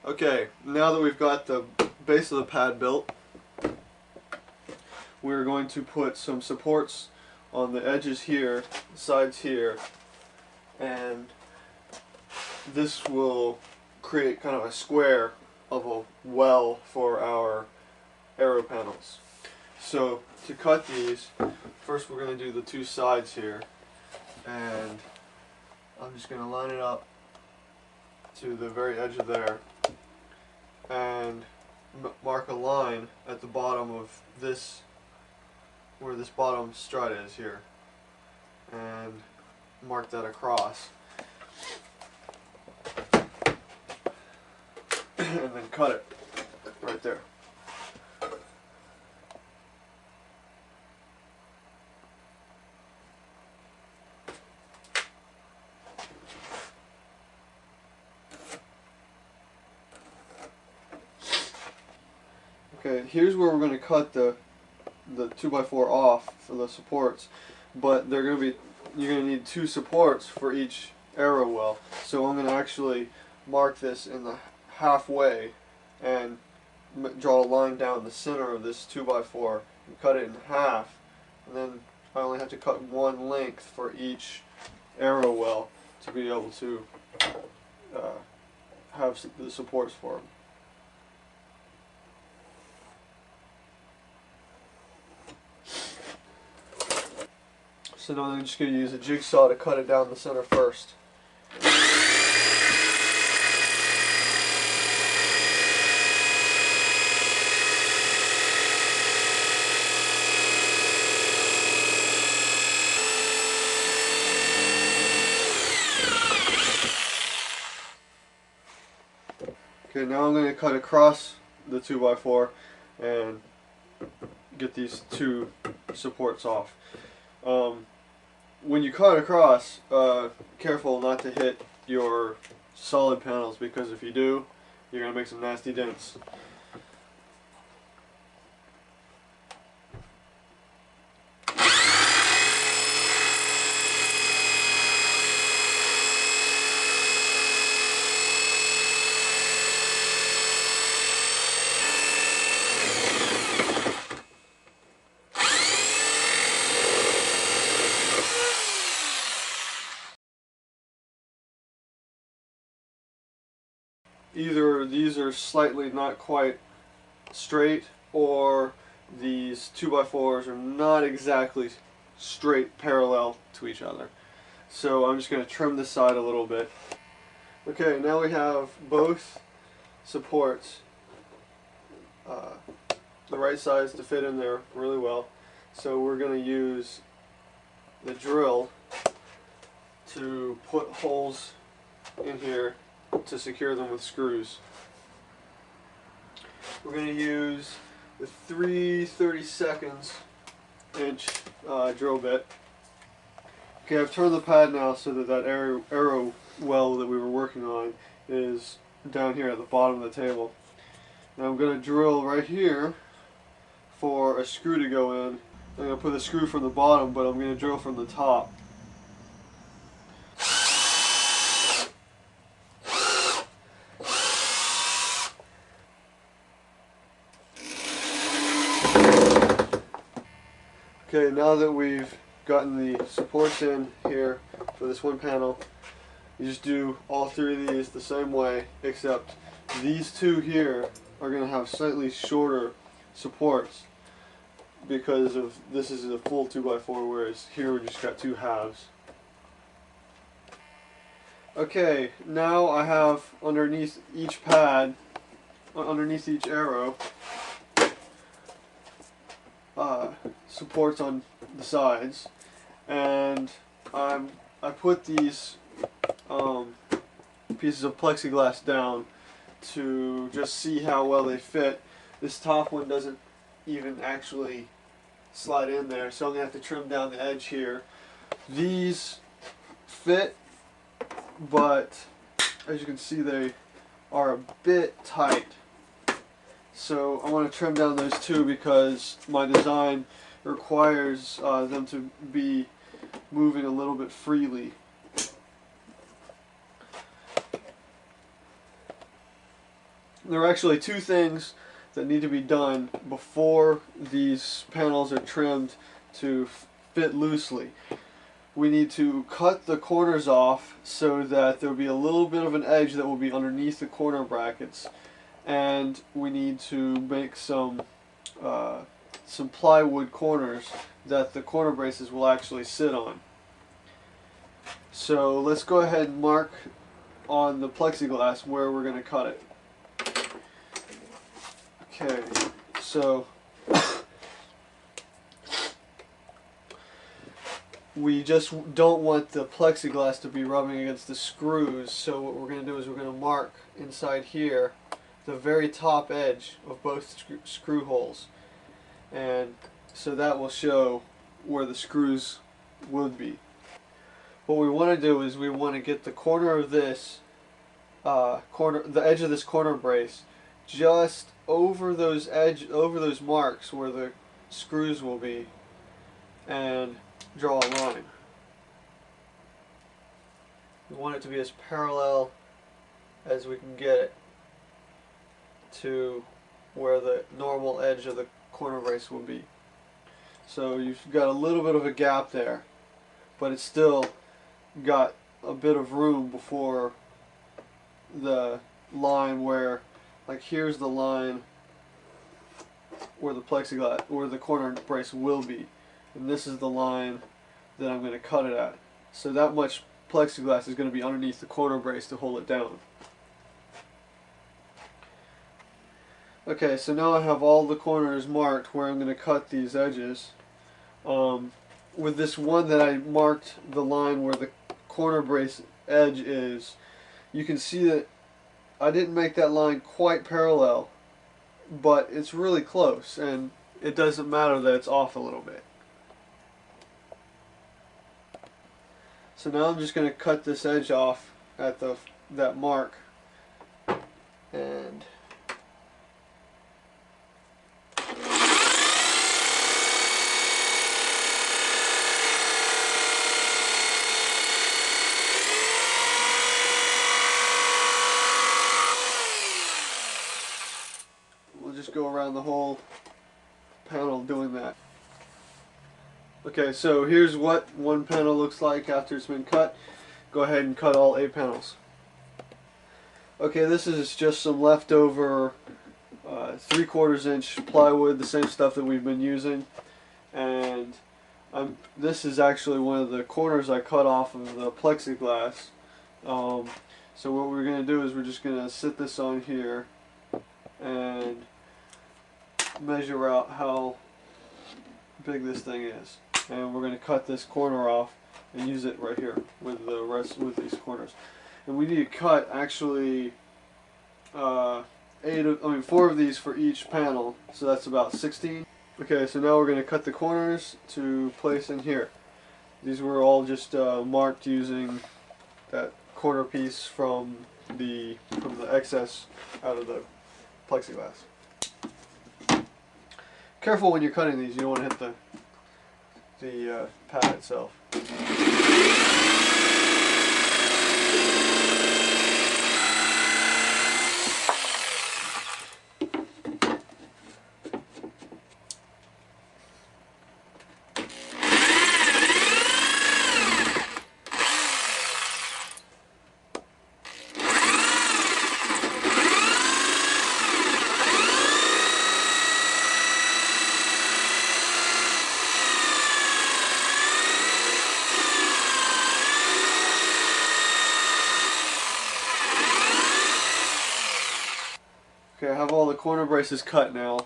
Okay, now that we've got the base of the pad built, we're going to put some supports on the edges here, sides here, and this will create kind of a square of a well for our arrow panels. So to cut these, first we're going to do the two sides here, and I'm just going to line it up to the very edge of there and mark a line at the bottom of this, where this bottom strut is here, and mark that across and then cut it right there. Okay, here's where we're going to cut the 2x4 off for the supports, but you're going to need two supports for each arrow well. So I'm going to actually mark this in the halfway and draw a line down the center of this 2x4 and cut it in half, and then I only have to cut one length for each arrow well to be able to have the supports for them. So now I'm just going to use a jigsaw to cut it down the center first. Okay, now I'm going to cut across the 2x4 and get these two supports off. When you cut across, careful not to hit your solid panels, because if you do, you're going to make some nasty dents. Either these are slightly not quite straight, or these 2x4s are not exactly straight parallel to each other. So I'm just going to trim this side a little bit. Okay, now we have both supports the right size to fit in there really well. So we're going to use the drill to put holes in here to secure them with screws. We're going to use the 3/32 inch drill bit. Okay, I've turned the pad now so that arrow well that we were working on is down here at the bottom of the table. Now I'm going to drill right here for a screw to go in. I'm going to put the screw from the bottom, but I'm going to drill from the top. Okay, now that we've gotten the supports in here for this one panel, you just do all three of these the same way, except these two here are going to have slightly shorter supports because of this is a full 2x4, whereas here we just got two halves. Okay, now I have underneath each pad, underneath each arrow, supports on the sides, and I put these pieces of plexiglass down to just see how well they fit. This top one doesn't even actually slide in there, so I'm going to have to trim down the edge here. These fit, but as you can see they are a bit tight. So I want to trim down those two because my design requires them to be moving a little bit freely. There are actually two things that need to be done before these panels are trimmed to fit loosely. We need to cut the corners off so that there will be a little bit of an edge that will be underneath the corner brackets, and we need to make some plywood corners that the corner braces will actually sit on. So let's go ahead and mark on the plexiglass where we're going to cut it. Okay, so we just don't want the plexiglass to be rubbing against the screws, so what we're going to do is we're going to mark inside here the very top edge of both screw holes, and so that will show where the screws would be. What we want to do is we want to get the corner of this the edge of this corner brace just over those marks where the screws will be, and draw a line. We want it to be as parallel as we can get it to where the normal edge of the corner brace will be. So you've got a little bit of a gap there, but it's still got a bit of room before the line where, like, here's the line where the plexiglass, where the corner brace will be, and this is the line that I'm going to cut it at. So that much plexiglass is going to be underneath the corner brace to hold it down. Okay, so now I have all the corners marked where I'm going to cut these edges. With this one that I marked the line where the corner brace edge is, you can see that I didn't make that line quite parallel, but it's really close, and it doesn't matter that it's off a little bit. So now I'm just going to cut this edge off at that mark, and we'll just go around the whole panel doing that. Okay, so here's what one panel looks like after it's been cut. Go ahead and cut all 8 panels. Okay, this is just some leftover 3/4 inch plywood, the same stuff that we've been using, and this is actually one of the corners I cut off of the plexiglass. So what we're going to do is we're just going to sit this on here and measure out how big this thing is, and we're going to cut this corner off and use it right here with the rest with these corners. And we need to cut actually 4 of these for each panel, so that's about 16. Okay, so now we're going to cut the corners to place in here. These were all just marked using that corner piece from the excess out of the plexiglass. Careful when you're cutting these, you don't want to hit the pad itself. Okay, I have all the corner braces cut now.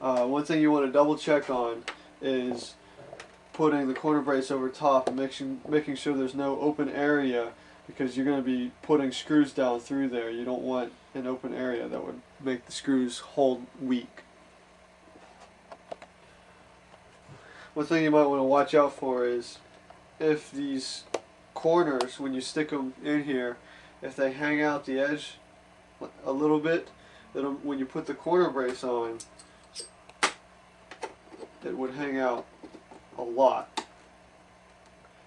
One thing you want to double check on is putting the corner brace over top and making sure there's no open area, because you're going to be putting screws down through there. You don't want an open area that would make the screws hold weak. One thing you might want to watch out for is if these corners, when you stick them in here, if they hang out the edge a little bit, when you put the corner brace on, it would hang out a lot.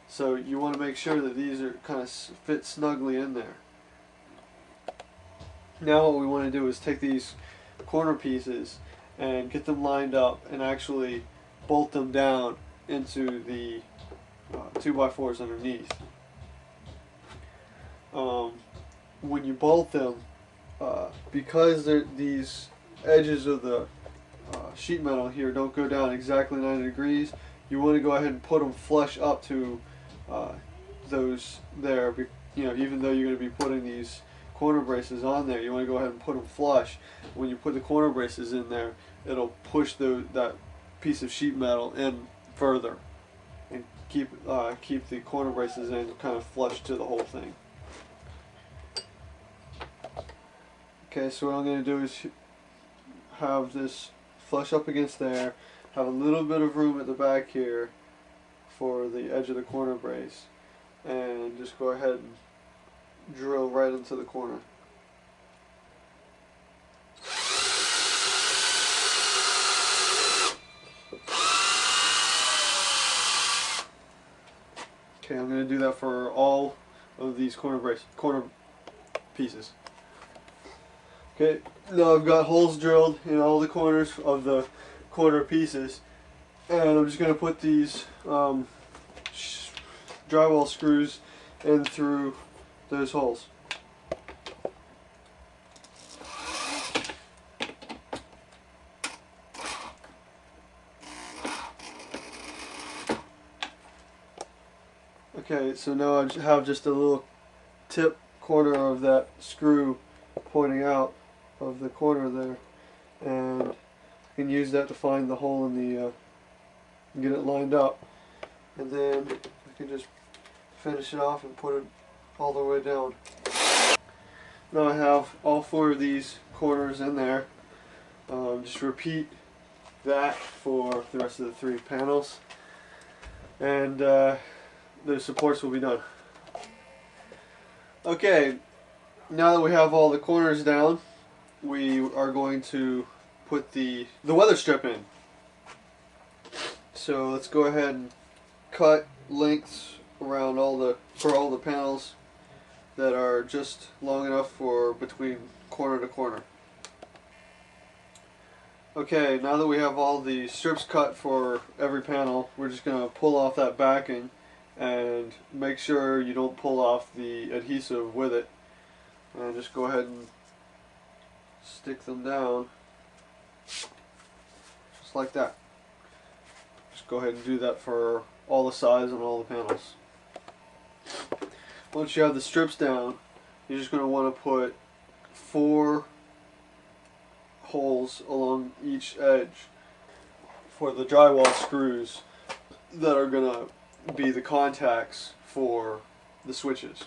So you want to make sure that these are kind of fit snugly in there. Now what we want to do is take these corner pieces and get them lined up and actually bolt them down into the 2x4s underneath. When you bolt them, because these edges of the sheet metal here don't go down exactly 90 degrees, you want to go ahead and put them flush up to those there. Even though you're going to be putting these corner braces on there, you want to go ahead and put them flush. When you put the corner braces in there, it'll push that piece of sheet metal in further and keep the corner braces in kind of flush to the whole thing. Okay, so what I'm going to do is have this flush up against there, have a little bit of room at the back here for the edge of the corner brace, and just go ahead and drill right into the corner. Okay, I'm going to do that for all of these corner pieces. Okay, now I've got holes drilled in all the corners of the corner pieces, and I'm just going to put these drywall screws in through those holes. Okay, so now I have just a little tip corner of that screw pointing out of the corner there, and you can use that to find the hole in the and get it lined up, and then I can just finish it off and put it all the way down. Now I have all 4 of these corners in there. Just repeat that for the rest of the 3 panels, and the supports will be done. Okay, now that we have all the corners down, we are going to put the weather strip in. So let's go ahead and cut lengths around for all the panels that are just long enough for between corner to corner. Okay, now that we have all the strips cut for every panel, we're just going to pull off that backing and make sure you don't pull off the adhesive with it, and just go ahead and stick them down just like that. Just go ahead and do that for all the sides on all the panels. Once you have the strips down, you're just going to want to put 4 holes along each edge for the drywall screws that are going to be the contacts for the switches.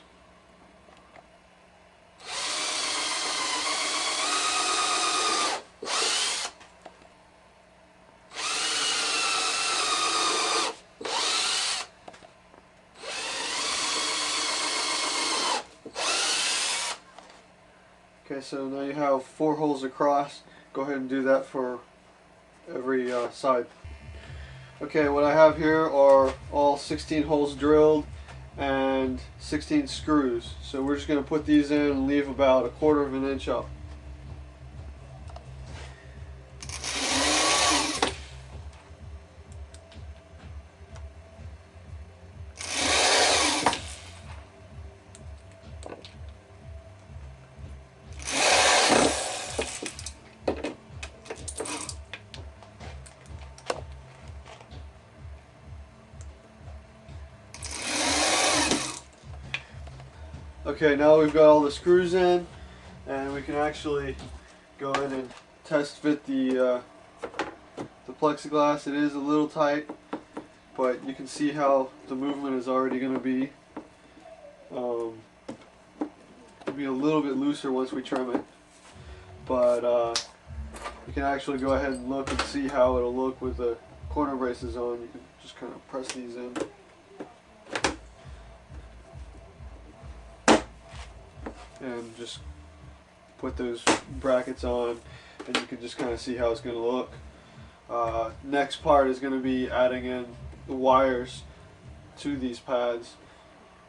Okay, so now you have 4 holes across. Go ahead and do that for every side. Okay, what I have here are all 16 holes drilled and 16 screws. So we're just going to put these in and leave about 1/4 of an inch up. Okay, now we've got all the screws in, and we can actually go in and test fit the plexiglass. It is a little tight, but you can see how the movement is already going to be. It'll be a little bit looser once we trim it, but you can actually go ahead and look and see how it'll look with the corner braces on. You can just kind of press these in. And just put those brackets on, and you can just kind of see how it's going to look. Next part is going to be adding in the wires to these pads,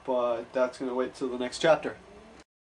but that's going to wait till the next chapter.